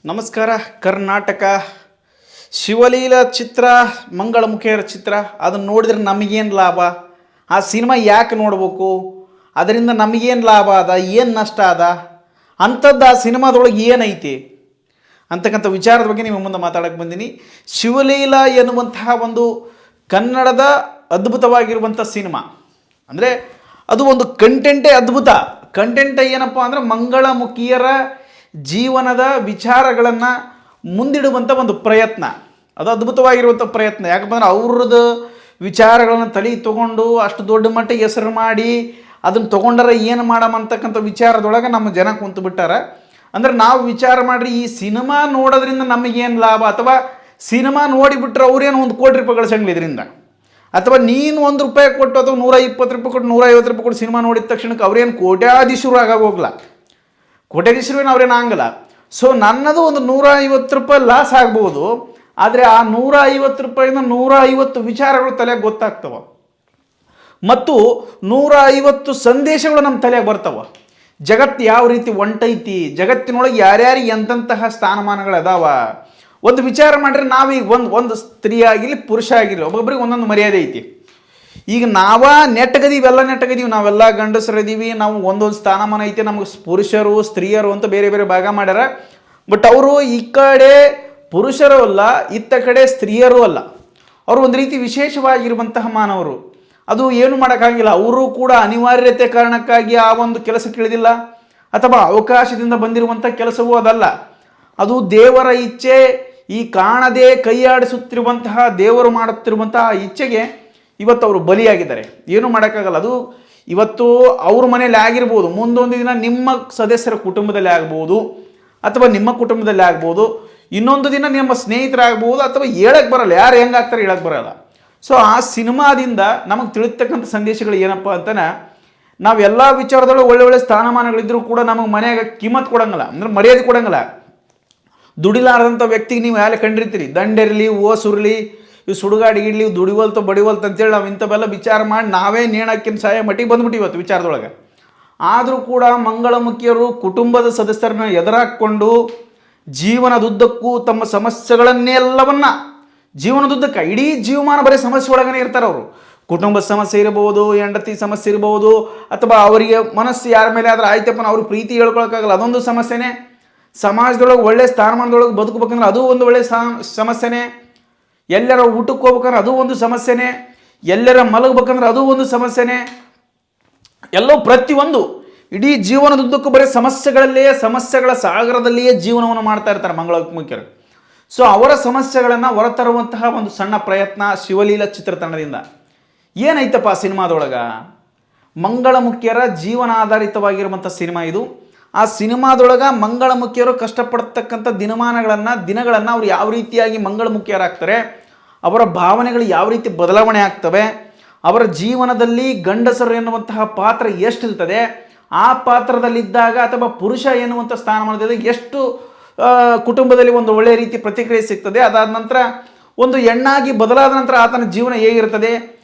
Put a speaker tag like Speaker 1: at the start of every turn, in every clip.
Speaker 1: ನಮಸ್ಕಾರ. ಕರ್ನಾಟಕ ಶಿವಲೀಲಾ ಚಿತ್ರ, ಮಂಗಳಮುಖಿಯರ ಚಿತ್ರ, ಅದನ್ನು ನೋಡಿದ್ರೆ ನಮಗೇನು ಲಾಭ? ಆ ಸಿನಿಮಾ ಯಾಕೆ ನೋಡ್ಬೇಕು? ಅದರಿಂದ ನಮಗೇನು ಲಾಭ ಅದ, ಏನು ನಷ್ಟ ಅದ, ಅಂಥದ್ದು ಆ ಸಿನಿಮಾದೊಳಗೆ ಏನೈತಿ ಅಂತಕ್ಕಂಥ ವಿಚಾರದ ಬಗ್ಗೆ ನಿಮ್ಮ ಮುಂದೆ ಮಾತಾಡೋಕ್ಕೆ ಬಂದೀನಿ. ಶಿವಲೀಲಾ ಎನ್ನುವಂತಹ ಒಂದು ಕನ್ನಡದ ಅದ್ಭುತವಾಗಿರುವಂಥ ಸಿನಿಮಾ. ಅಂದರೆ ಅದು ಒಂದು ಕಂಟೆಂಟೇ ಅದ್ಭುತ. ಕಂಟೆಂಟ್ ಏನಪ್ಪ ಅಂದರೆ ಮಂಗಳಮುಖಿಯರ ಜೀವನದ ವಿಚಾರಗಳನ್ನು ಮುಂದಿಡುವಂಥ ಒಂದು ಪ್ರಯತ್ನ. ಅದು ಅದ್ಭುತವಾಗಿರುವಂಥ ಪ್ರಯತ್ನ. ಯಾಕಂದ್ರೆ ಅವ್ರದ್ದು ವಿಚಾರಗಳನ್ನು ತಲೆ ತೊಗೊಂಡು ಅಷ್ಟು ದೊಡ್ಡ ಮಟ್ಟಿಗೆ ಹೆಸರು ಮಾಡಿ ಅದನ್ನು ತೊಗೊಂಡರೆ ಏನು ಮಾಡಮಂತಕ್ಕಂಥ ವಿಚಾರದೊಳಗೆ ನಮ್ಮ ಜನ ಕುಂತು ಬಿಟ್ಟಾರ. ಅಂದರೆ ನಾವು ವಿಚಾರ ಮಾಡಿರಿ, ಈ ಸಿನಿಮಾ ನೋಡೋದ್ರಿಂದ ನಮಗೇನು ಲಾಭ, ಅಥವಾ ಸಿನಿಮಾ ನೋಡಿಬಿಟ್ರೆ ಅವ್ರೇನು 1 ಕೋಟಿ ರೂಪಾಯಿ ಗಳಿಸಂಗಿಲ್ಲ ಇದರಿಂದ, ಅಥವಾ ನೀನು ₹1 ಕೊಟ್ಟು ಅಥವಾ ₹120 ಕೊಟ್ಟು ₹150 ಕೊಟ್ಟು ಸಿನಿಮಾ ನೋಡಿದ ತಕ್ಷಣಕ್ಕೆ ಅವ್ರೇನು ಕೋಟ್ಯಾಧೀಶರು ಆಗೋಗ್ಲ, ಕೋಟ್ಯಾಧೀಶರು ಅವ್ರೇನು ಆಗಲ್ಲ. ಸೊ ನನ್ನದು ಒಂದು ₹150 ಲಾಸ್ ಆಗ್ಬೋದು, ಆದರೆ ಆ ₹150 150 ವಿಚಾರಗಳು ತಲೆಗೆ ಗೊತ್ತಾಗ್ತವೆ ಮತ್ತು 150 ಸಂದೇಶಗಳು ನಮ್ಮ ತಲೆಗೆ ಬರ್ತವೆ. ಜಗತ್ತು ಯಾವ ರೀತಿ ಹೊಂಟೈತಿ, ಜಗತ್ತಿನೊಳಗೆ ಯಾರ್ಯಾರಿಗೆ ಎಂತಹ ಸ್ಥಾನಮಾನಗಳು ಅದಾವ. ಒಂದು ವಿಚಾರ ಮಾಡಿದ್ರೆ ನಾವೀಗ ಒಂದು ಸ್ತ್ರೀ ಆಗಿರಲಿ ಪುರುಷ ಆಗಿರಲಿ ಒಬ್ಬೊಬ್ಬರಿಗೆ ಒಂದೊಂದು ಮರ್ಯಾದೆ ಐತಿ. ಈಗ ನೆಟ್ಟಗದೀವಿ, ಎಲ್ಲ ನೆಟ್ಟಗದೀವಿ, ನಾವೆಲ್ಲ ಗಂಡಸರಿದ್ದೀವಿ, ನಾವು ಒಂದೊಂದು ಸ್ಥಾನಮಾನ ಐತಿ. ನಮಗೆ ಪುರುಷರು ಸ್ತ್ರೀಯರು ಅಂತ ಬೇರೆ ಬೇರೆ ಭಾಗ ಮಾಡ್ಯಾರ. ಬಟ್ ಅವರು ಈ ಕಡೆ ಪುರುಷರು ಅಲ್ಲ, ಇತ್ತ ಕಡೆ ಸ್ತ್ರೀಯರು ಅಲ್ಲ. ಅವರು ಒಂದು ರೀತಿ ವಿಶೇಷವಾಗಿರುವಂತಹ ಮಾನವರು. ಅದು ಏನು ಮಾಡೋಕ್ಕಾಗಿಲ್ಲ. ಅವರು ಕೂಡ ಅನಿವಾರ್ಯತೆ ಕಾರಣಕ್ಕಾಗಿ ಆ ಒಂದು ಕೆಲಸಕ್ಕೆ ಇಳಿದಿಲ್ಲ, ಅಥವಾ ಅವಕಾಶದಿಂದ ಬಂದಿರುವಂಥ ಕೆಲಸವೂ ಅದಲ್ಲ. ಅದು ದೇವರ ಇಚ್ಛೆ. ಈ ಕಾಣದೆ ಕೈಯಾಡಿಸುತ್ತಿರುವಂತಹ ದೇವರು ಮಾಡುತ್ತಿರುವಂತಹ ಇಚ್ಛೆಗೆ ಇವತ್ತು ಅವರು ಬಲಿಯಾಗಿದ್ದಾರೆ. ಏನು ಮಾಡೋಕ್ಕಾಗಲ್ಲ. ಅದು ಇವತ್ತು ಅವ್ರ ಮನೇಲಿ ಆಗಿರ್ಬೋದು, ಮುಂದೊಂದು ದಿನ ನಿಮ್ಮ ಸದಸ್ಯರ ಕುಟುಂಬದಲ್ಲಿ ಆಗ್ಬೋದು, ಅಥವಾ ನಿಮ್ಮ ಕುಟುಂಬದಲ್ಲಿ ಆಗ್ಬೋದು, ಇನ್ನೊಂದು ದಿನ ನಿಮ್ಮ ಸ್ನೇಹಿತರಾಗ್ಬೋದು, ಅಥವಾ ಹೇಳಕ್ಕೆ ಬರಲ್ಲ, ಯಾರು ಹೆಂಗಾಗ್ತಾರೆ ಹೇಳಕ್ಕೆ ಬರಲ್ಲ. ಸೊ ಆ ಸಿನಿಮಾದಿಂದ ನಮಗೆ ತಿಳಿಸ್ತಕ್ಕಂಥ ಸಂದೇಶಗಳು ಏನಪ್ಪ ಅಂತನ, ನಾವೆಲ್ಲ ವಿಚಾರದೊಳಗೆ ಒಳ್ಳೊಳ್ಳೆ ಸ್ಥಾನಮಾನಗಳಿದ್ರೂ ಕೂಡ ನಮಗೆ ಮನೆಯಾಗ ಕಿಮ್ಮತ್ ಕೊಡಂಗಿಲ್ಲ, ಅಂದ್ರೆ ಮರ್ಯಾದೆ ಕೊಡಂಗಿಲ್ಲ. ದುಡಿಲಾರದಂಥ ವ್ಯಕ್ತಿಗೆ ನೀವು ಯಾರೇ ಕಂಡಿರ್ತೀರಿ, ದಂಡಿರಲಿ, ಓಸುರ್ಲಿ, ಇವು ಸುಡುಗಾಡಿಗಿಡ್ಲಿ, ದುಡಿವಲ್ತು ಬಡಿವಲ್ತು ಅಂತೇಳಿ ನಾವು ಇಂಥವೆಲ್ಲ ವಿಚಾರ ಮಾಡಿ ನಾವೇ ನೇಣಾಕಿನ ಸಹಾಯ ಮಟ್ಟಿಗೆ ಬಂದ್ಬಿಟ್ಟು ಇವತ್ತು ವಿಚಾರದೊಳಗೆ. ಆದರೂ ಕೂಡ ಮಂಗಳಮುಖಿಯರು ಕುಟುಂಬದ ಸದಸ್ಯರನ್ನ ಎದುರಾಕ್ಕೊಂಡು ಜೀವನದುದ್ದಕ್ಕೂ ತಮ್ಮ ಸಮಸ್ಯೆಗಳನ್ನೆಲ್ಲವನ್ನ ಜೀವನದುದ್ದಕ್ಕೆ ಇಡೀ ಜೀವಮಾನ ಬರೀ ಸಮಸ್ಯೆ ಒಳಗನೆ ಇರ್ತಾರೆ ಅವರು. ಕುಟುಂಬದ ಸಮಸ್ಯೆ ಇರ್ಬೋದು, ಹೆಂಡತಿ ಸಮಸ್ಯೆ ಇರ್ಬೋದು, ಅಥವಾ ಅವರಿಗೆ ಮನಸ್ಸು ಯಾರ ಮೇಲೆ ಆದ್ರೆ ಆಯ್ತಪ್ಪನ ಅವ್ರಿಗೆ ಪ್ರೀತಿ ಹೇಳ್ಕೊಳಕ್ಕಾಗಲ್ಲ, ಅದೊಂದು ಸಮಸ್ಯೆನೇ. ಸಮಾಜದೊಳಗೆ ಒಳ್ಳೆ ಸ್ಥಾನಮಾನದೊಳಗೆ ಬದುಕಬೇಕಂದ್ರೆ ಅದು ಒಂದು ಒಳ್ಳೆ ಸಮಸ್ಯೆನೇ. ಎಲ್ಲರ ಊಟಕ್ಕೆ ಹೋಗ್ಬೇಕಂದ್ರೆ ಅದು ಒಂದು ಸಮಸ್ಯೆನೇ. ಎಲ್ಲರ ಮಲಗಬೇಕಂದ್ರೆ ಅದು ಒಂದು ಸಮಸ್ಯೆನೇ. ಎಲ್ಲೋ ಪ್ರತಿಯೊಂದು ಇಡೀ ಜೀವನದುದ್ದಕ್ಕೂ ಬರೀ ಸಮಸ್ಯೆಗಳ ಸಾಗರದಲ್ಲಿಯೇ ಜೀವನವನ್ನು ಮಾಡ್ತಾ ಇರ್ತಾರೆ ಮಂಗಳಮುಖಿಯರು. ಸೊ ಅವರ ಸಮಸ್ಯೆಗಳನ್ನು ಹೊರತರುವಂತಹ ಒಂದು ಸಣ್ಣ ಪ್ರಯತ್ನ ಶಿವಲೀಲಾ ಚಿತ್ರತಂಡದಿಂದ. ಏನೈತಪ್ಪ ಸಿನಿಮಾದೊಳಗೆ? ಮಂಗಳಮುಖಿಯರ ಜೀವನ ಆಧಾರಿತವಾಗಿರುವಂಥ ಸಿನಿಮಾ ಇದು. ಆ ಸಿನಿಮಾದೊಳಗೆ ಮಂಗಳಮುಖಿಯರು ಕಷ್ಟಪಡ್ತಕ್ಕಂಥ ದಿನಗಳನ್ನು ಅವ್ರು ಯಾವ ರೀತಿಯಾಗಿ ಮಂಗಳಮುಖಿಯರಾಗ್ತಾರೆ, ಅವರ ಭಾವನೆಗಳು ಯಾವ ರೀತಿ ಬದಲಾವಣೆ ಆಗ್ತವೆ, ಅವರ ಜೀವನದಲ್ಲಿ ಗಂಡಸರು ಎನ್ನುವಂತಹ ಪಾತ್ರ ಎಷ್ಟಿರ್ತದೆ, ಆ ಪಾತ್ರದಲ್ಲಿದ್ದಾಗ ಅಥವಾ ಪುರುಷ ಎನ್ನುವಂಥ ಸ್ಥಾನಮಾನದಲ್ಲಿ ಎಷ್ಟು ಕುಟುಂಬದಲ್ಲಿ ಒಂದು ಒಳ್ಳೆಯ ರೀತಿ ಪ್ರತಿಕ್ರಿಯೆ ಸಿಗ್ತದೆ, ಅದಾದ ನಂತರ ಒಂದು ಹೆಣ್ಣಾಗಿ ಬದಲಾದ ನಂತರ ಆತನ ಜೀವನ ಹೇಗಿರ್ತದೆ,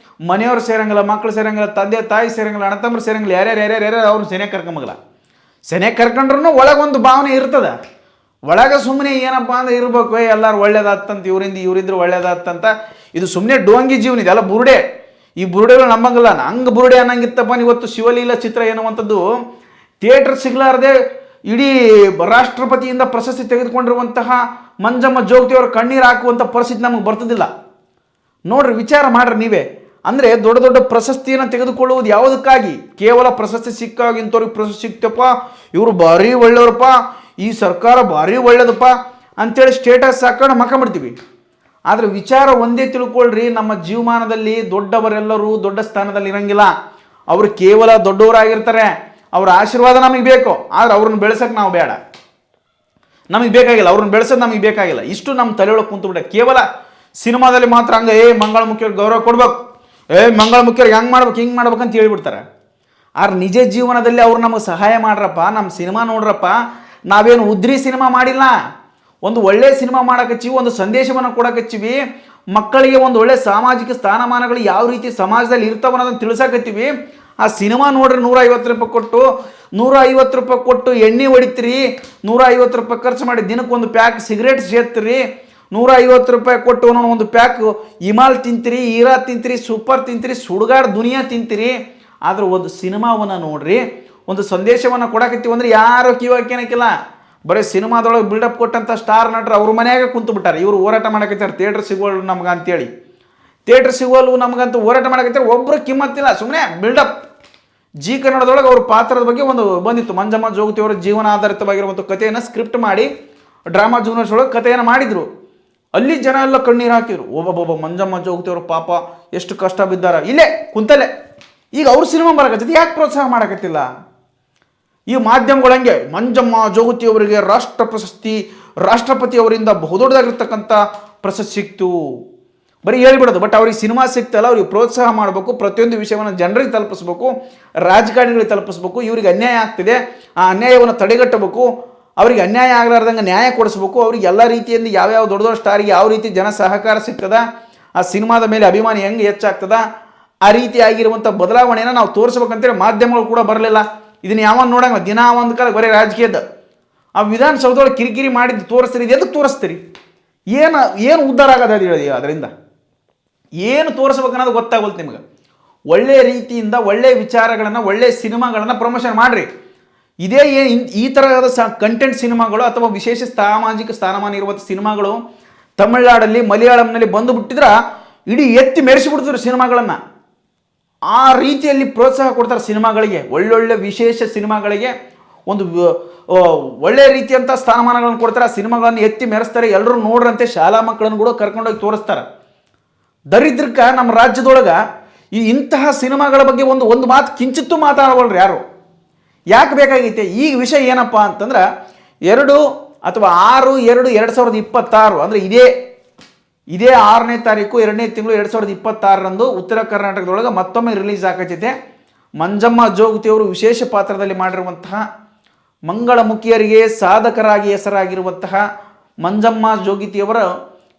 Speaker 1: ಮನೆಯವರು ಸೇರಂಗಿಲ್ಲ, ಮಕ್ಕಳು ಸೇರಂಗಿಲ್ಲ, ತಂದೆ ತಾಯಿ ಸೇರಂಗಿಲ್ಲ, ಅಣ್ಣತಮ್ಮರು ಸೇರಂಗಿಲ್ಲ, ಯಾರ್ಯಾರು ಅವ್ರು ಸೆನೆಗೆ ಕರ್ಕೊಂಬಗಲ್ಲ. ಸೆನೆಗೆ ಕರ್ಕೊಂಡ್ರೂ ಒಳಗೊಂದು ಭಾವನೆ ಇರ್ತದೆ. ಒಳಗೆ ಸುಮ್ಮನೆ ಏನಪ್ಪ ಅಂದ್ರೆ ಇರ್ಬೇಕು, ಎಲ್ಲರೂ ಒಳ್ಳೇದಾಗ್ತಂತ, ಇವರಿದ್ರೆ ಒಳ್ಳೇದಾಗ್ತಂತ. ಇದು ಸುಮ್ಮನೆ ಡೋಂಗಿ ಜೀವನ, ಇದೆಲ್ಲ ಬುರುಡೆ. ಈ ಬುರುಡೆಗಳು ನಂಬಂಗಿಲ್ಲ. ಹಂಗೆ ಬುರುಡೆ ಅನ್ನಂಗಿತ್ತಪ್ಪ. ಇವತ್ತು ಶಿವಲೀಲಾ ಚಿತ್ರ ಎನ್ನುವಂಥದ್ದು ಥಿಯೇಟರ್ ಸಿಗ್ಲಾರದೆ ಇಡೀ ರಾಷ್ಟ್ರಪತಿಯಿಂದ ಪ್ರಶಸ್ತಿ ತೆಗೆದುಕೊಂಡಿರುವಂತಹ ಮಂಜಮ್ಮ ಜೋಗತಿಯವರು ಕಣ್ಣೀರು ಹಾಕುವಂಥ ಪರಿಸ್ಥಿತಿ ನಮಗೆ ಬರ್ತದಿಲ್ಲ. ನೋಡ್ರಿ, ವಿಚಾರ ಮಾಡ್ರಿ ನೀವೇ. ಅಂದರೆ ದೊಡ್ಡ ದೊಡ್ಡ ಪ್ರಶಸ್ತಿಯನ್ನು ತೆಗೆದುಕೊಳ್ಳುವುದು ಯಾವುದಕ್ಕಾಗಿ? ಕೇವಲ ಪ್ರಶಸ್ತಿ ಸಿಕ್ಕಾಗ ಇಂಥವ್ರಿಗೆ ಪ್ರಶಸ್ತಿ ಸಿಕ್ತಪ್ಪ, ಇವರು ಭಾರಿ ಒಳ್ಳೆಯವ್ರಪ್ಪ, ಈ ಸರ್ಕಾರ ಭಾರಿ ಒಳ್ಳೇದಪ್ಪ ಅಂಥೇಳಿ ಸ್ಟೇಟಸ್ ಹಾಕೊಂಡು ಮಕ್ಕಂಬಿಡ್ತೀವಿ. ಆದರೆ ವಿಚಾರ ಒಂದೇ ತಿಳ್ಕೊಳ್ರಿ, ನಮ್ಮ ಜೀವಮಾನದಲ್ಲಿ ದೊಡ್ಡವರೆಲ್ಲರೂ ದೊಡ್ಡ ಸ್ಥಾನದಲ್ಲಿ ಇರಂಗಿಲ್ಲ. ಅವರು ಕೇವಲ ದೊಡ್ಡವರಾಗಿರ್ತಾರೆ. ಅವ್ರ ಆಶೀರ್ವಾದ ನಮಗೆ ಬೇಕು, ಆದರೆ ಅವ್ರನ್ನ ಬೆಳೆಸೋಕೆ ನಾವು ಬೇಡ, ನಮಗೆ ಬೇಕಾಗಿಲ್ಲ. ಅವ್ರನ್ನ ಬೆಳೆಸೋದು ನಮಗೆ ಬೇಕಾಗಿಲ್ಲ. ಇಷ್ಟು ನಮ್ಮ ತಲೆಯೊಳಗೆ ಕುಂತುಬಿಟ್ಟೆ. ಕೇವಲ ಸಿನಿಮಾದಲ್ಲಿ ಮಾತ್ರ ಹಂಗೆ ಮಂಗಳಮುಖಿಯವ್ರಿಗೆ ಗೌರವ ಕೊಡ್ಬೇಕು, ಮಂಗಳಮುಖಿಯವ್ರಿಗೆ ಹೆಂಗೆ ಮಾಡ್ಬೇಕು ಹಿಂಗೆ ಮಾಡ್ಬೇಕಂತ ಹೇಳ್ಬಿಡ್ತಾರೆ. ಆದ್ರೆ ನಿಜ ಜೀವನದಲ್ಲಿ ಅವ್ರು ನಮಗೆ ಸಹಾಯ ಮಾಡ್ರಪ್ಪ, ನಮ್ಮ ಸಿನಿಮಾ ನೋಡ್ರಪ್ಪ. ನಾವೇನು ಉದ್ರಿ ಸಿನಿಮಾ ಮಾಡಿಲ್ಲ, ಒಂದು ಒಳ್ಳೆ ಸಿನಿಮಾ ಮಾಡಕಚ್ಚಿವಿ, ಒಂದು ಸಂದೇಶವನ್ನು ಕೊಡಕಚ್ಚಿವಿ, ಮಕ್ಕಳಿಗೆ ಒಂದು ಒಳ್ಳೆ ಸಾಮಾಜಿಕ ಸ್ಥಾನಮಾನಗಳು ಯಾವ ರೀತಿ ಸಮಾಜದಲ್ಲಿ ಇರ್ತಾವ ಅನ್ನೋದನ್ನು ತಿಳಿಸಾಕತ್ತೀವಿ. ಆ ಸಿನಿಮಾ ನೋಡ್ರಿ 150 ರೂಪಾಯಿ ಕೊಟ್ಟು 150 ರೂಪಾಯಿ ಕೊಟ್ಟು ಎಣ್ಣೆ ಹೊಡಿತೀರಿ, 150 ರೂಪಾಯಿ ಖರ್ಚು ಮಾಡಿ ದಿನಕ್ಕೆ ಒಂದು ಪ್ಯಾಕ್ ಸಿಗರೇಟ್ ಸೇರ್ತೀರಿ, 150 ರೂಪಾಯಿ ಕೊಟ್ಟು ಒಂದು ಪ್ಯಾಕ್ ಇಮಾಲ್ ತಿಂತೀರಿ, ಈರಾ ತಿಂತೀರಿ, ಸೂಪರ್ ತಿಂತೀರಿ, ಸುಡುಗಾಡ್ ದುನಿಯಾ ತಿಂತೀರಿ. ಆದ್ರೆ ಒಂದು ಸಿನಿಮಾವನ್ನು ನೋಡ್ರಿ, ಒಂದು ಸಂದೇಶವನ್ನು ಕೊಡಕತ್ತೀವಿ ಅಂದ್ರೆ ಯಾರು ಕಿವಾಕೇನಕ್ಕಿಲ್ಲ. ಬರೀ ಸಿನಿಮಾದೊಳಗೆ ಬಿಲ್ಡಪ್ ಕೊಟ್ಟಂಥ ಸ್ಟಾರ್ ನಟರು ಅವ್ರ ಮನೆಯಾಗ ಕುಂತು ಬಿಟ್ಟಾರೆ. ಇವರು ಹೋರಾಟ ಮಾಡಕತ್ತಾರೆ ಥಿಯೇಟ್ರ್ ಸಿಗೋಲ್ವು ನಮ್ಗೆ ಅಂತೇಳಿ. ಥಿಯೇಟ್ರ್ ಸಿಗೋಲ್ವು ನಮಗಂತೂ ಹೋರಾಟ ಮಾಡಕತ್ತಾರೆ, ಒಬ್ಬರು ಕಿಮ್ಮತ್ತಿಲ್ಲ, ಸುಮ್ಮನೆ ಬಿಲ್ಡಪ್. ಜಿ ಕನ್ನಡದೊಳಗೆ ಅವ್ರ ಪಾತ್ರದ ಬಗ್ಗೆ ಒಂದು ಬಂದಿತ್ತು, ಮಂಜಮ್ಮ ಜೋಗತಿ ಅವರ ಜೀವನ ಆಧಾರಿತವಾಗಿರುವಂಥ ಕಥೆಯನ್ನು ಸ್ಕ್ರಿಪ್ಟ್ ಮಾಡಿ ಡ್ರಾಮಾ ಜೂನಿಯರ್ಸ್ ಒಳಗೆ ಕಥೆಯನ್ನು ಮಾಡಿದರು. ಅಲ್ಲಿ ಜನ ಎಲ್ಲ ಕಣ್ಣೀರು ಹಾಕಿದ್ರು. ಒಬ್ಬೊಬ್ಬ ಮಂಜಮ್ಮ ಜೋಗತಿ ಅವರು ಪಾಪ ಎಷ್ಟು ಕಷ್ಟ ಬಿದ್ದಾರ ಇಲ್ಲೇ ಕುಂತಲ್ಲೇ. ಈಗ ಅವ್ರ ಸಿನಿಮಾ ಬರಕತ್ತೈತಿ, ಯಾಕೆ ಪ್ರೋತ್ಸಾಹ ಮಾಡಕತ್ತಿಲ್ಲ? ಈ ಮಾಧ್ಯಮಗಳಂಗೆ ಮಂಜಮ್ಮ ಜೋಗತಿ ಅವರಿಗೆ ರಾಷ್ಟ್ರ ಪ್ರಶಸ್ತಿ, ರಾಷ್ಟ್ರಪತಿ ಅವರಿಂದ ಬಹುದೊಡ್ಡದಾಗಿರ್ತಕ್ಕಂಥ ಪ್ರಶಸ್ತಿ ಸಿಕ್ತು, ಬರೀ ಹೇಳಿಬಿಡೋದು. ಬಟ್ ಅವ್ರಿಗೆ ಸಿನಿಮಾ ಸಿಕ್ತಲ್ಲ, ಅವ್ರಿಗೆ ಪ್ರೋತ್ಸಾಹ ಮಾಡಬೇಕು, ಪ್ರತಿಯೊಂದು ವಿಷಯವನ್ನು ಜನರಿಗೆ ತಲುಪಿಸ್ಬೇಕು, ರಾಜಕಾರಣಿಗಳಿಗೆ ತಲುಪಿಸ್ಬೇಕು. ಇವ್ರಿಗೆ ಅನ್ಯಾಯ ಆಗ್ತಿದೆ, ಆ ಅನ್ಯಾಯವನ್ನು ತಡೆಗಟ್ಟಬೇಕು, ಅವ್ರಿಗೆ ಅನ್ಯಾಯ ಆಗಲಾರ್ದಂಗೆ ನ್ಯಾಯ ಕೊಡಿಸ್ಬೇಕು. ಅವ್ರಿಗೆ ಎಲ್ಲ ರೀತಿಯಿಂದ ಯಾವ್ಯಾವ ದೊಡ್ಡ ದೊಡ್ಡ ಸ್ಟಾರಿಗೆ ಯಾವ ರೀತಿ ಜನ ಸಹಕಾರ ಸಿಗ್ತದ, ಆ ಸಿನಿಮಾದ ಮೇಲೆ ಅಭಿಮಾನಿ ಹೆಂಗೆ ಹೆಚ್ಚಾಗ್ತದ, ಆ ರೀತಿ ಆಗಿರುವಂಥ ಬದಲಾವಣೆಯನ್ನು ನಾವು ತೋರಿಸ್ಬೇಕಂತೇಳಿ ಮಾಧ್ಯಮಗಳು ಕೂಡ ಬರಲಿಲ್ಲ. ಇದನ್ನು ಯಾವನ್ ನೋಡಂಗ ದಿನ ಒಂದು ಕಾಲ ಬರೀ ರಾಜಕೀಯದ ಆ ವಿಧಾನಸೌಧದೊಳಗೆ ಕಿರಿಕಿರಿ ಮಾಡಿದ್ದು ತೋರಿಸ್ತೀರಿ. ಇದು ಎದಕ್ಕೆ ತೋರಿಸ್ತೀರಿ? ಏನು ಉದ್ಧಾರ ಆಗೋದು ಅದು ಹೇಳಿ, ಅದರಿಂದ ಏನು ತೋರಿಸ್ಬೇಕನ್ನೋದು ಗೊತ್ತಾಗೋಲ್ತು ನಿಮ್ಗೆ. ಒಳ್ಳೆಯ ರೀತಿಯಿಂದ ಒಳ್ಳೆಯ ವಿಚಾರಗಳನ್ನು, ಒಳ್ಳೆಯ ಸಿನಿಮಾಗಳನ್ನು ಪ್ರಮೋಷನ್ ಮಾಡಿರಿ. ಇದೇ ಈ ಥರದ ಕಂಟೆಂಟ್ ಸಿನಿಮಾಗಳು ಅಥವಾ ವಿಶೇಷ ಸಾಮಾಜಿಕ ಸ್ಥಾನಮಾನ ಇರುವಂಥ ಸಿನಿಮಾಗಳು ತಮಿಳುನಾಡಲ್ಲಿ ಮಲಯಾಳಂನಲ್ಲಿ ಬಂದು ಬಿಟ್ಟಿದ್ರೆ ಇಡೀ ಎತ್ತಿ ಮೆರೆಸಿಬಿಡ್ತಾರೆ ಸಿನಿಮಾಗಳನ್ನು. ಆ ರೀತಿಯಲ್ಲಿ ಪ್ರೋತ್ಸಾಹ ಕೊಡ್ತಾರೆ ಸಿನಿಮಾಗಳಿಗೆ, ಒಳ್ಳೊಳ್ಳೆ ವಿಶೇಷ ಸಿನಿಮಾಗಳಿಗೆ ಒಂದು ಒಳ್ಳೆಯ ರೀತಿಯಂಥ ಸ್ಥಾನಮಾನಗಳನ್ನು ಕೊಡ್ತಾರೆ. ಆ ಸಿನಿಮಾಗಳನ್ನು ಎತ್ತಿ ಮೆರೆಸ್ತಾರೆ, ಎಲ್ಲರೂ ನೋಡ್ರಂತೆ ಶಾಲಾ ಮಕ್ಕಳನ್ನು ಕೂಡ ಕರ್ಕೊಂಡೋಗಿ ತೋರಿಸ್ತಾರೆ. ದರಿದ್ರಕ್ಕೆ ನಮ್ಮ ರಾಜ್ಯದೊಳಗೆ ಇಂತಹ ಸಿನಿಮಾಗಳ ಬಗ್ಗೆ ಒಂದು ಮಾತು ಕಿಂಚಿತ್ತೂ ಮಾತಾಡಬಲ್ರಿ ಯಾರು. ಯಾಕೆ ಬೇಕಾಗೈತೆ? ಈಗ ವಿಷಯ ಏನಪ್ಪ ಅಂತಂದ್ರೆ 2 ಅಥವಾ 6/2/2026 ಅಂದರೆ ಇದೇ 6ನೇ ತಾರೀಕು 2ನೇ ತಿಂಗಳು 2026ರಂದು ಉತ್ತರ ಕರ್ನಾಟಕದೊಳಗೆ ಮತ್ತೊಮ್ಮೆ ರಿಲೀಸ್ ಆಗೈತೆ ಮಂಜಮ್ಮ ಜೋಗತಿಯವರು ವಿಶೇಷ ಪಾತ್ರದಲ್ಲಿ ಮಾಡಿರುವಂತಹ ಮಂಗಳಮುಖಿಯರಿಗೆ ಸಾಧಕರಾಗಿ ಹೆಸರಾಗಿರುವಂತಹ ಮಂಜಮ್ಮ ಜೋಗತಿಯವರ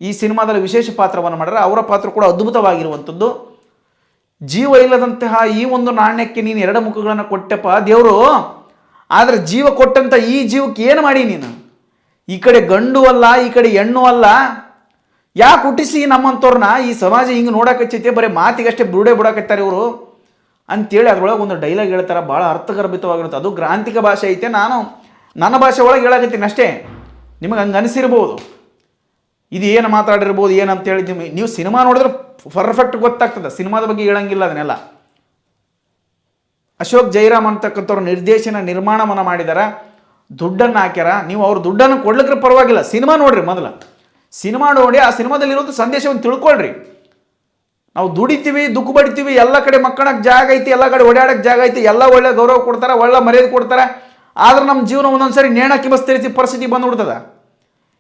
Speaker 1: ಈ ಸಿನಿಮಾದಲ್ಲಿ ವಿಶೇಷ ಪಾತ್ರವನ್ನು ಮಾಡ್ಯಾರ. ಅವರ ಪಾತ್ರ ಕೂಡ ಅದ್ಭುತವಾಗಿರುವಂಥದ್ದು. ಜೀವ ಇಲ್ಲದಂತಹ ಈ ಒಂದು ನಾಣ್ಯಕ್ಕೆ ನೀನು 2 ಮುಖಗಳನ್ನು ಕೊಟ್ಟೆಪ್ಪ ದೇವರು, ಆದರೆ ಜೀವ ಕೊಟ್ಟಂಥ ಈ ಜೀವಕ್ಕೆ ಏನು ಮಾಡಿ ನೀನು? ಈ ಕಡೆ ಗಂಡು ಅಲ್ಲ, ಈ ಕಡೆ ಹೆಣ್ಣು ಅಲ್ಲ, ಯಾಕೆ ಹುಟ್ಟಿಸಿ ನಮ್ಮಂಥವ್ರನ್ನ ಈ ಸಮಾಜ ಹಿಂಗೆ ನೋಡಕಚ್ಚೈತೆ, ಬರೀ ಮಾತಿಗಷ್ಟೇ ಬಿಡಾಕತ್ತಾರೆ ಇವರು ಅಂತೇಳಿ ಅದ್ರೊಳಗೆ ಒಂದು ಡೈಲಾಗ್ ಹೇಳ್ತಾರೆ, ಭಾಳ ಅರ್ಥಗರ್ಭಿತವಾಗಿರುತ್ತೆ. ಅದು ಗ್ರಾಂಥಿಕ ಭಾಷೆ ಐತೆ, ನಾನು ನನ್ನ ಭಾಷೆ ಒಳಗೆ ಹೇಳಕತ್ತೀನಿ ಅಷ್ಟೇ, ನಿಮಗೆ ಹಂಗೆ ಅನಿಸಿರ್ಬೋದು. ಇದು ಏನು ಮಾತಾಡಿರ್ಬೋದು ಏನಂತ ಹೇಳಿದ್ದೀವಿ, ನೀವು ಸಿನಿಮಾ ನೋಡಿದ್ರೆ ಪರ್ಫೆಕ್ಟ್ ಗೊತ್ತಾಗ್ತದೆ. ಸಿನಿಮಾದ ಬಗ್ಗೆ ಹೇಳಂಗಿಲ್ಲ ಅದನ್ನೆಲ್ಲ. ಅಶೋಕ್ ಜೈರಾಮ್ ಅಂತಕ್ಕಂಥವ್ರು ನಿರ್ಮಾಣವನ್ನು ಮಾಡಿದಾರ, ದುಡ್ಡನ್ನು ಹಾಕ್ಯಾರ. ನೀವು ಅವ್ರ ದುಡ್ಡನ್ನು ಕೊಡ್ಲಿಕ್ಕೆ ಪರವಾಗಿಲ್ಲ, ಸಿನಿಮಾ ನೋಡ್ರಿ ಮೊದಲು. ಸಿನಿಮಾ ನೋಡಿ ಆ ಸಿನಿಮಾದಲ್ಲಿರುವಂಥ ಸಂದೇಶವನ್ನು ತಿಳ್ಕೊಳ್ರಿ. ನಾವು ದುಡಿತೀವಿ, ದುಃಖ ಪಡಿತೀವಿ, ಎಲ್ಲ ಕಡೆ ಮಕ್ಕಳಕ್ಕೆ ಜಾಗ ಐತಿ, ಎಲ್ಲ ಕಡೆ ಓಡಾಡಕ್ಕೆ ಜಾಗ ಐತಿ, ಎಲ್ಲ ಒಳ್ಳೆ ಗೌರವ ಕೊಡ್ತಾರೆ, ಒಳ್ಳೆ ಮರ್ಯಾದೆ ಕೊಡ್ತಾರೆ. ಆದ್ರೆ ನಮ್ಮ ಜೀವನ ಒಂದೊಂದ್ಸರಿ ನೇಣ ಕಿಬಸ್ತಿರ್ತಿ ಪರಿಸ್ಥಿತಿ ಬಂದುಬಿಡ್ತದೆ.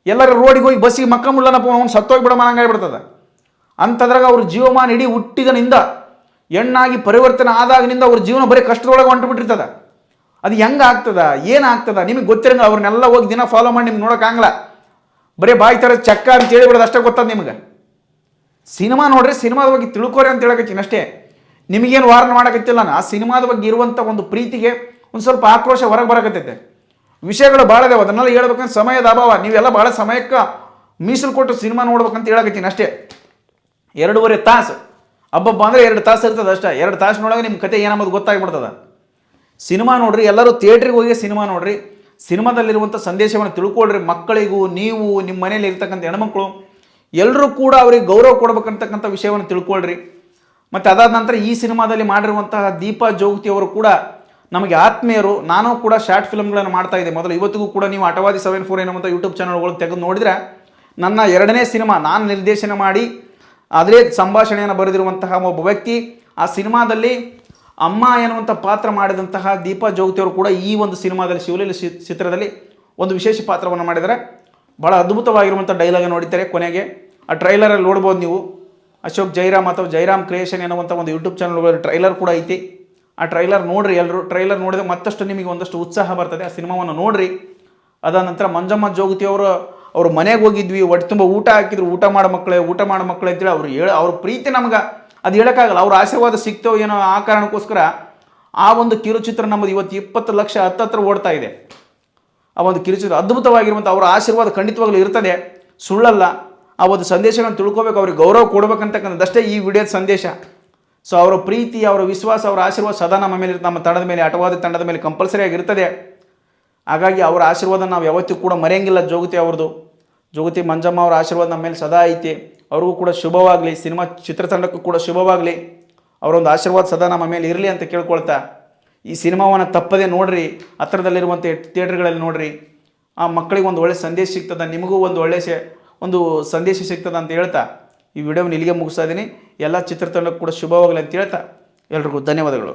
Speaker 1: ಎಲ್ಲರೂ ರೋಡಿಗೆ ಹೋಗಿ ಬಸ್ಸಿಗೆ ಮಕ್ಕ ಮುಳ್ಳನಪ್ಪ ಅವ್ನು ಸತ್ತೋಗ್ಬಿಡೋ ಹಂಗಾಗಿಬಿಡ್ತದೆ. ಅಂಥದ್ರಾಗ ಅವ್ರ ಜೀವಮಾನ ಇಡೀ ಹುಟ್ಟಿದನಿಂದ ಹೆಣ್ಣಾಗಿ ಪರಿವರ್ತನೆ ಆದಾಗಿನಿಂದ ಅವ್ರ ಜೀವನ ಬರೀ ಕಷ್ಟದೊಳಗೆ ಹೊಂಟುಬಿಟ್ಟಿರ್ತದೆ. ಅದು ಹೆಂಗೆ ಆಗ್ತದ, ಏನಾಗ್ತದ ನಿಮಗೆ ಗೊತ್ತಿರಂಗ. ಅವ್ರನ್ನೆಲ್ಲ ಹೋಗಿ ದಿನ ಫಾಲೋ ಮಾಡಿ ನಿಮ್ಗೆ ನೋಡೋಕ್ಕಾಗಲ್ಲ. ಬರೀ ಬಾಯಿ ಥರ ಚಕ್ಕ ಅಂತ ಹೇಳಿಬಿಡೋದು ಅಷ್ಟೇ ಗೊತ್ತದ ನಿಮ್ಗೆ. ಸಿನಿಮಾ ನೋಡ್ರಿ, ಸಿನಿಮಾದ ಬಗ್ಗೆ ತಿಳ್ಕೊರಿ ಅಂತ ಹೇಳಕತ್ತೀನಿ ಅಷ್ಟೇ. ನಿಮಗೇನು ವಾರ್ನ್ ಮಾಡಕತ್ತಿಲ್ಲ. ಆ ಸಿನಿಮಾದ ಬಗ್ಗೆ ಇರುವಂಥ ಒಂದು ಪ್ರೀತಿಗೆ ಒಂದು ಸ್ವಲ್ಪ ಆಕ್ರೋಶ ಹೊರಗೆ ಬರಕತ್ತೈತೆ. ವಿಷಯಗಳು ಭಾಳ ಇದಾವೆ, ಅದನ್ನೆಲ್ಲ ಹೇಳ್ಬೇಕಂದ್ರೆ ಸಮಯದ ಅಭಾವ. ನೀವೆಲ್ಲ ಭಾಳ ಸಮಯಕ್ಕೆ ಮೀಸಲು ಕೊಟ್ಟು ಸಿನಿಮಾ ನೋಡ್ಬೇಕಂತ ಹೇಳಕತ್ತೀನಿ ಅಷ್ಟೇ. 2.5 ತಾಸು ಹಬ್ಬಬ್ಬ ಅಂದರೆ 2 ತಾಸು ಇರ್ತದೆ ಅಷ್ಟೇ. 2 ತಾಸು ನೋಡೋಕೆ ನಿಮ್ಮ ಕತೆ ಏನಂಬುದು ಗೊತ್ತಾಗ್ಬಿಡ್ತದೆ. ಸಿನಿಮಾ ನೋಡ್ರಿ, ಎಲ್ಲರೂ ಥಿಯೇಟ್ರಿಗೆ ಹೋಗಿ ಸಿನಿಮಾ ನೋಡ್ರಿ, ಸಿನಿಮಾದಲ್ಲಿರುವಂಥ ಸಂದೇಶವನ್ನು ತಿಳ್ಕೊಳ್ರಿ. ಮಕ್ಕಳಿಗೂ, ನೀವು ನಿಮ್ಮ ಮನೇಲಿ ಇರ್ತಕ್ಕಂಥ ಹೆಣ್ಮಕ್ಳು ಎಲ್ಲರೂ ಕೂಡ ಅವ್ರಿಗೆ ಗೌರವ ಕೊಡ್ಬೇಕಂತಕ್ಕಂಥ ವಿಷಯವನ್ನು ತಿಳ್ಕೊಳ್ರಿ. ಮತ್ತು ಅದಾದ ನಂತರ ಈ ಸಿನಿಮಾದಲ್ಲಿ ಮಾಡಿರುವಂತಹ ದೀಪಾ ಜೋಗತಿಯವರು ಕೂಡ ನಮಗೆ ಆತ್ಮೀಯರು. ನಾನು ಕೂಡ ಶಾರ್ಟ್ ಫಿಲ್ಮ್ಗಳನ್ನು ಮಾಡ್ತಾ ಇದ್ದೆ ಮೊದಲು. ಇವತ್ತಿಗೂ ಕೂಡ ನೀವು ಅಟವಾದಿ 74 ಎನ್ನುವಂಥ ಯೂಟ್ಯೂಬ್ ಚಾನಲ್ಗಳು ತೆಗೆದು ನೋಡಿದರೆ ನನ್ನ 2ನೇ ಸಿನಿಮಾ ನಾನು ನಿರ್ದೇಶನ ಮಾಡಿ ಅದೇ ಸಂಭಾಷಣೆಯನ್ನು ಬರೆದಿರುವಂತಹ ಒಬ್ಬ ವ್ಯಕ್ತಿ. ಆ ಸಿನಿಮಾದಲ್ಲಿ ಅಮ್ಮ ಎನ್ನುವಂಥ ಪಾತ್ರ ಮಾಡಿದಂತಹ ದೀಪಾ ಜೋಗತಿಯವರು ಕೂಡ ಈ ಒಂದು ಸಿನಿಮಾದಲ್ಲಿ ಶಿವಲೀಲ ಚಿತ್ರದಲ್ಲಿ ಒಂದು ವಿಶೇಷ ಪಾತ್ರವನ್ನು ಮಾಡಿದ್ದಾರೆ. ಭಾಳ ಅದ್ಭುತವಾಗಿರುವಂಥ ಡೈಲಾಗ್ ನೋಡಿದ್ದಾರೆ ಕೊನೆಗೆ. ಆ ಟ್ರೈಲರಲ್ಲಿ ನೋಡ್ಬೋದು ನೀವು. ಅಶೋಕ್ ಜೈರಾಮ್ ಅಥವಾ ಜೈರಾಮ್ ಕ್ರಿಯೇಷನ್ ಎನ್ನುವಂಥ ಒಂದು ಯೂಟ್ಯೂಬ್ ಚಾನಲ್ ಟ್ರೈಲರ್ ಕೂಡ ಐತಿ. ಆ ಟ್ರೈಲರ್ ನೋಡ್ರಿ ಎಲ್ಲರೂ. ಟ್ರೈಲರ್ ನೋಡಿದ್ರೆ ಮತ್ತಷ್ಟು ನಿಮಗೆ ಒಂದಷ್ಟು ಉತ್ಸಾಹ ಬರ್ತದೆ. ಆ ಸಿನಿಮಾವನ್ನು ನೋಡ್ರಿ. ಅದಾದ ನಂತರ ಮಂಜಮ್ಮ ಜೋಗತಿಯವರು ಅವ್ರ ಮನೆಗೆ ಹೋಗಿದ್ವಿ, ಹೊಟ್ಟೆ ತುಂಬ ಊಟ ಹಾಕಿದ್ರು, ಊಟ ಮಾಡೋ ಮಕ್ಕಳೇ ಅಂತೇಳಿ ಅವ್ರ ಪ್ರೀತಿ ನಮ್ಗೆ ಅದು ಹೇಳೋಕ್ಕಾಗಲ್ಲ. ಅವ್ರ ಆಶೀರ್ವಾದ ಸಿಗ್ತೋ ಏನೋ ಆ ಕಾರಣಕ್ಕೋಸ್ಕರ ಆ ಒಂದು ಕಿರುಚಿತ್ರ ನಮ್ಮದು ಇವತ್ತು 20 ಲಕ್ಷ ಹತ್ತತ್ರ ಓಡ್ತಾ ಇದೆ. ಆ ಒಂದು ಕಿರುಚಿತ್ರ ಅದ್ಭುತವಾಗಿರುವಂಥ ಅವರ ಆಶೀರ್ವಾದ ಖಂಡಿತವಾಗ್ಲೂ ಇರ್ತದೆ, ಸುಳ್ಳಲ್ಲ. ಆ ಒಂದು ಸಂದೇಶಗಳನ್ನು ತಿಳ್ಕೊಬೇಕು, ಅವ್ರಿಗೆ ಗೌರವ ಕೊಡ್ಬೇಕಂತಕ್ಕಂಥದ್ದಷ್ಟೇ ಈ ವಿಡಿಯೋದ ಸಂದೇಶ. ಸೊ ಅವರ ಪ್ರೀತಿ, ಅವರ ವಿಶ್ವಾಸ, ಅವರ ಆಶೀರ್ವಾದ ಸದಾ ನಮ್ಮ ಮೇಲೆ, ನಮ್ಮ ತಂಡದ ಮೇಲೆ, ಆಟವಾದ ತಂಡದ ಮೇಲೆ ಕಂಪಲ್ಸರಿ ಆಗಿರ್ತದೆ. ಹಾಗಾಗಿ ಅವರ ಆಶೀರ್ವಾದ ನಾವು ಯಾವತ್ತೂ ಕೂಡ ಮರೆಯಂಗಿಲ್ಲ. ಜೋಗತಿ ಮಂಜಮ್ಮ ಅವರ ಆಶೀರ್ವಾದ ನಮ್ಮ ಮೇಲೆ ಸದಾ ಐತಿ. ಅವ್ರಿಗೂ ಕೂಡ ಶುಭವಾಗಲಿ, ಸಿನಿಮಾ ಚಿತ್ರತಂಡಕ್ಕೂ ಕೂಡ ಶುಭವಾಗಲಿ, ಅವರೊಂದು ಆಶೀರ್ವಾದ ಸದಾ ನಮ್ಮ ಮೇಲೆ ಇರಲಿ ಅಂತ ಕೇಳ್ಕೊಳ್ತಾ, ಈ ಸಿನಿಮಾವನ್ನು ತಪ್ಪದೇ ನೋಡಿರಿ, ಹತ್ತಿರದಲ್ಲಿರುವಂಥ ಥಿಯೇಟ್ರ್ಗಳಲ್ಲಿ ನೋಡಿರಿ. ಆ ಮಕ್ಕಳಿಗೆ ಒಂದು ಒಳ್ಳೆಯ ಸಂದೇಶ ಸಿಗ್ತದೆ, ನಿಮಗೂ ಒಂದು ಸಂದೇಶ ಸಿಗ್ತದೆ ಅಂತ ಹೇಳ್ತಾ ಈ ವಿಡಿಯೋವನ್ನು ಇಲ್ಲಿಗೆ ಮುಗಿಸ್ತಾ ಇದ್ದೀನಿ. ಎಲ್ಲ ಚಿತ್ರತಂಡಕ್ಕೂ ಕೂಡ ಶುಭವಾಗಲಿ ಅಂತ ಹೇಳ್ತಾ ಎಲ್ರಿಗೂ ಧನ್ಯವಾದಗಳು.